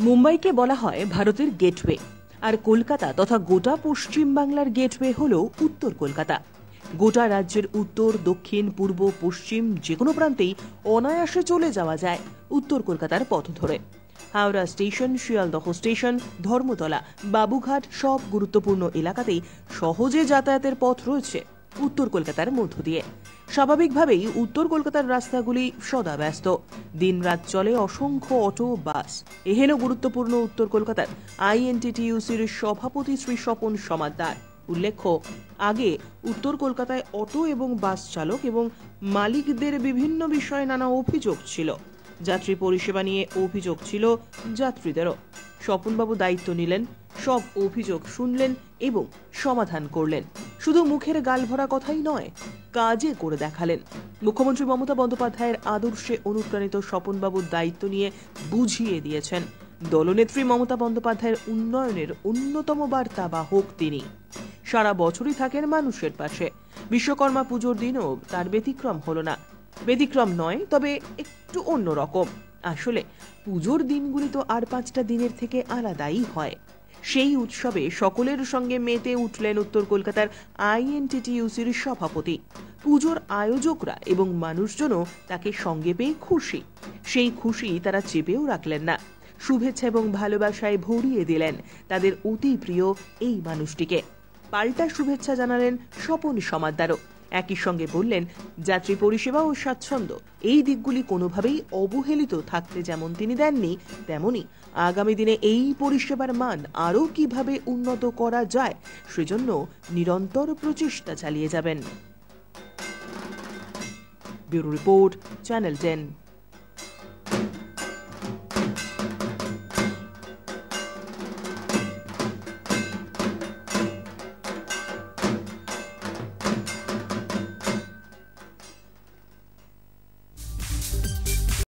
মুম্বাইকে বলা হয় ভারতের গেটওয়ে, আর কলকাতা তথা গোটা পশ্চিম বাংলার গেটওয়ে হল উত্তর কলকাতা। গোটা রাজ্যের উত্তর, দক্ষিণ, পূর্ব, পশ্চিম যে কোনো প্রান্তেই অনায়াসে চলে যাওয়া যায় উত্তর কলকাতার পথ ধরে। হাওড়া স্টেশন, শিয়ালদহ স্টেশন, ধর্মতলা, বাবুঘাট সব গুরুত্বপূর্ণ এলাকাতেই সহজে যাতায়াতের পথ রয়েছে উত্তর কলকাতার মধ্য দিয়ে। স্বাভাবিকভাবেই উত্তর কলকাতার রাস্তাগুলি সদা ব্যস্ত, দিনরাত চলে অসংখ্য অটো, বাস। এহেন গুরুত্বপূর্ণ উত্তর কলকাতার আইএনটিটিইউসির সভাপতি শ্রী স্বপন সমাদ্দার উল্লেখ্য, আগে উত্তর কলকাতায় অটো এবং বাস চালক এবং মালিকদের বিভিন্ন বিষয়ে নানা অভিযোগ ছিল। যাত্রী পরিষেবা নিয়ে অভিযোগ ছিল যাত্রীদেরও। স্বপনবাবু দায়িত্ব নিলেন, সব অভিযোগ শুনলেন এবং সমাধান করলেন। শুধু মুখের গালভরা কথাই নয়, কাজে করে দেখালেন। মুখ্যমন্ত্রী মমতা বন্দ্যোপাধ্যায়ের আদর্শে অনুপ্রাণিত স্বপনবাবুর দায়িত্ব নিয়ে বুঝিয়ে দিয়েছেন দলনেত্রী মমতা বন্দ্যোপাধ্যায়ের উন্নয়নের অন্যতম বার্তা বাহক তিনি। সারা বছরই থাকেন মানুষের পাশে। বিশ্বকর্মা পুজোর দিনও তার ব্যতিক্রম হলো না। ব্যতিক্রম নয়, তবে একটু অন্যরকম। আসলে পুজোর দিনগুলি তো আর 5টা দিনের থেকে আলাদাই হয়। সেই উৎসবে সকলের সঙ্গে মেতে উঠলেন উত্তর কলকাতার আইএনটিটিইউসির সভাপতি। পুজোর আয়োজকরা এবং মানুষজনও তাকে সঙ্গে পেয়ে খুশি। সেই খুশি তারা চেপেও রাখলেন না, শুভেচ্ছা এবং ভালোবাসায় ভরিয়ে দিলেন তাদের অতি প্রিয় এই মানুষটিকে। পাল্টা শুভেচ্ছা জানালেন স্বপন সমাদ্দারও। একই সঙ্গে বললেন, যাত্রী পরিষেবা ও স্বাচ্ছন্দ্য এই দিকগুলি কোনোভাবেই অবহেলিত থাকতে যেমন তিনি দেননি, তেমনি আগামী দিনে এই পরিষেবার মান আরও কিভাবে উন্নত করা যায় সেজন্য নিরন্তর প্রচেষ্টা চালিয়ে যাবেন। Bureau report, channel 10।